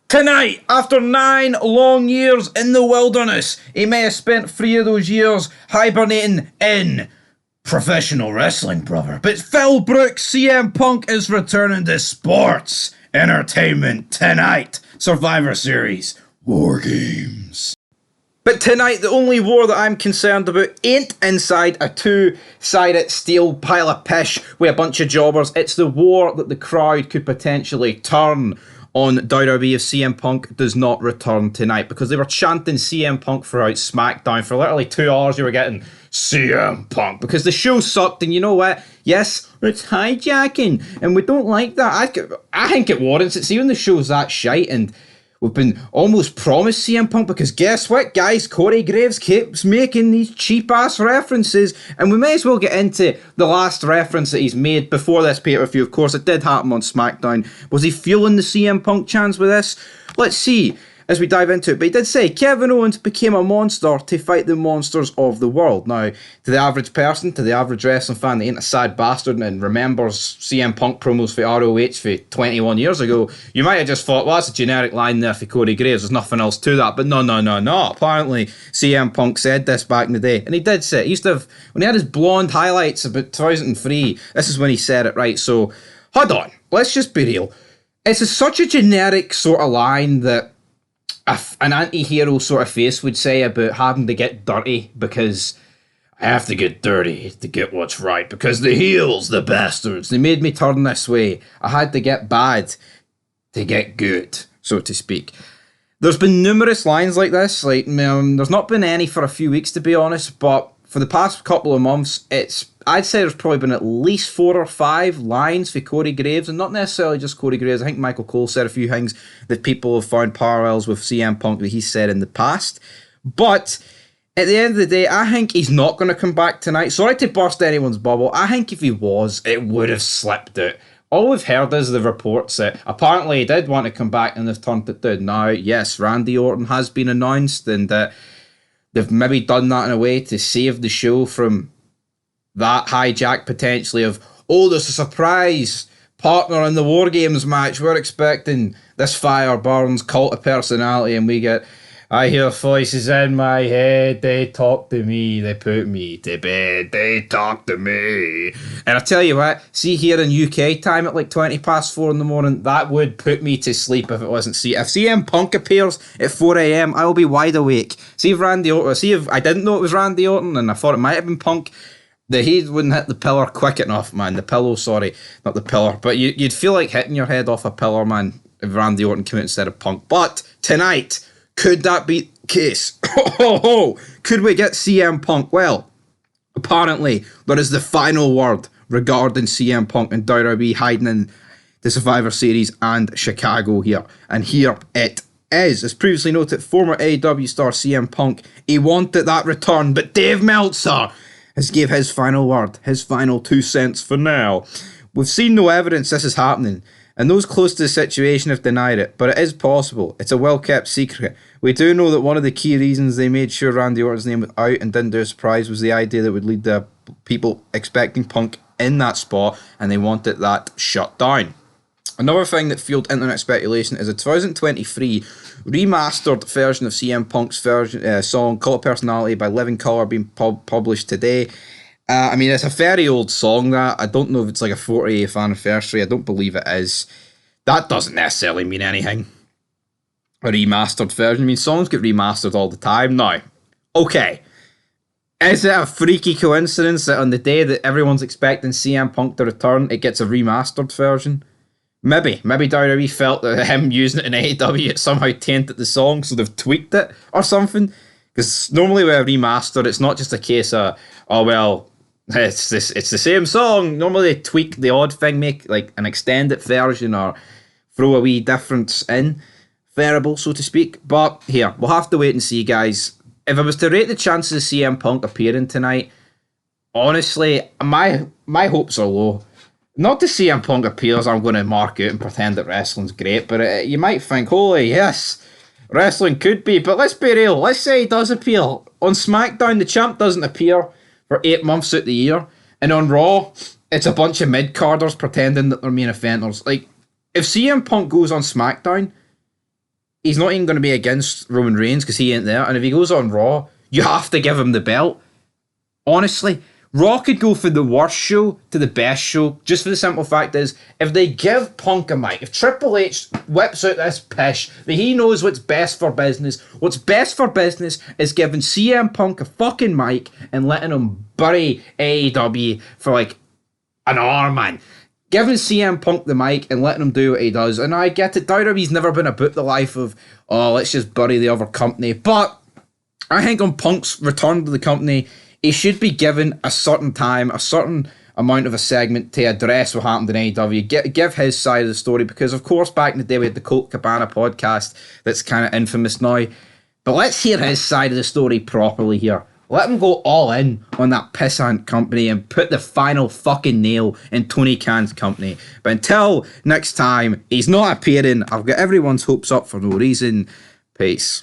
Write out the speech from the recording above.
Tonight, after 9 long years in the wilderness, he may have spent 3 of those years hibernating in professional wrestling, brother. But Phil Brooks, CM Punk is returning to sports entertainment tonight. Survivor Series War Games. But tonight, the only war that I'm concerned about ain't inside a two-sided steel pile of pish with a bunch of jobbers. It's the war that the crowd could potentially turn on WWE if CM Punk does not return tonight, because they were chanting CM Punk throughout SmackDown. For literally 2 hours you were getting CM Punk, because the show sucked, and you know what? Yes, it's hijacking, and we don't like that. I think it warrants it. See, when the show's that shite, and we've been almost promised CM Punk, because guess what, guys? Corey Graves keeps making these cheap-ass references, and we may as well get into the last reference that he's made before this pay-per-view. Of course, it did happen on SmackDown. Was he fueling the CM Punk chants with this? Let's see as we dive into it. But he did say Kevin Owens became a monster to fight the monsters of the world. Now, to the average person, to the average wrestling fan that ain't a sad bastard and remembers CM Punk promos for ROH for 21 years ago, you might have just thought, well, that's a generic line there for Corey Graves. There's nothing else to that. But no. Apparently, CM Punk said this back in the day. And he did say it. He used to have, when he had his blonde highlights about 2003, this is when he said it, right? So, hold on. Let's just be real. It's such a generic sort of line that an anti-hero sort of face would say about having to get dirty, because I have to get dirty to get what's right, because the heels, the bastards, they made me turn this way. I had to get bad to get good, so to speak. There's been numerous lines like this. There's not been any for a few weeks, to be honest, but for the past couple of months, I'd say there's probably been at least 4 or 5 lines for Corey Graves, and not necessarily just Corey Graves. I think Michael Cole said a few things that people have found parallels with CM Punk that he said in the past. But at the end of the day, I think he's not going to come back tonight. Sorry to burst anyone's bubble. I think if he was, it would have slipped out. All we've heard is the reports that apparently he did want to come back and they've turned it down. Now, yes, Randy Orton has been announced, and they've maybe done that in a way to save the show from that hijack potentially of, oh, there's a surprise partner in the War Games match. We're expecting this Fire Burns cult of personality, and we get, I hear voices in my head, they talk to me, they put me to bed, they talk to me. And I tell you what, see here in UK time at like 20 past 4 in the morning, that would put me to sleep if it wasn't If CM Punk appears at 4 a.m, I will be wide awake. See if I didn't know it was Randy Orton and I thought it might have been Punk, the head wouldn't hit the pillar quick enough, man. The pillow, sorry, not the pillar. But you'd feel like hitting your head off a pillar, man, if Randy Orton came out instead of Punk. But tonight, could that be the case? Could we get CM Punk? Well, apparently, there is the final word regarding CM Punk and WWE hiding in the Survivor Series and Chicago here. And here it is. As previously noted, former AEW star CM Punk, he wanted that return, but Dave Meltzer has gave his final word, his final 2 cents for now. We've seen no evidence this is happening, and those close to the situation have denied it, but it is possible. It's a well-kept secret. We do know that one of the key reasons they made sure Randy Orton's name was out and didn't do a surprise was the idea that would lead to people expecting Punk in that spot, and they wanted that shut down. Another thing that fueled internet speculation is a 2023 remastered version of CM Punk's song Cult of Personality by Living Colour being published today. It's a very old song that. I don't know if it's like a 40th anniversary. I don't believe it is. That doesn't necessarily mean anything. A remastered version. Songs get remastered all the time now. Okay. Is it a freaky coincidence that on the day that everyone's expecting CM Punk to return, it gets a remastered version? Maybe WWE felt that him using it in AEW, it somehow tainted the song, so they've tweaked it or something. Because normally with a remaster, it's not just a case of, oh well, it's the same song. Normally they tweak the odd thing, make like an extended version or throw a wee difference in, variable so to speak. But here, we'll have to wait and see, guys. If I was to rate the chances of CM Punk appearing tonight, honestly, my hopes are low. Not to CM Punk appears, I'm going to mark out and pretend that wrestling's great, but you might think, holy, yes, wrestling could be, but let's be real. Let's say he does appear. On SmackDown, the champ doesn't appear for 8 months out the year, and on Raw, it's a bunch of mid-carders pretending that they're main eventers. Like, if CM Punk goes on SmackDown, he's not even going to be against Roman Reigns because he ain't there. And if he goes on Raw, you have to give him the belt. Honestly, Raw could go from the worst show to the best show, just for the simple fact is, if they give Punk a mic, if Triple H whips out this pish, that he knows what's best for business is giving CM Punk a fucking mic and letting him bury AEW for like an hour, man. Giving CM Punk the mic and letting him do what he does. And I get it, WWE's never been about the life of, oh, let's just bury the other company. But I think on Punk's return to the company, he should be given a certain time, a certain amount of a segment to address what happened in AEW. Give his side of the story, because of course back in the day we had the Colt Cabana podcast that's kind of infamous now. But let's hear his side of the story properly here. Let him go all in on that pissant company and put the final fucking nail in Tony Khan's company. But until next time, he's not appearing. I've got everyone's hopes up for no reason. Peace.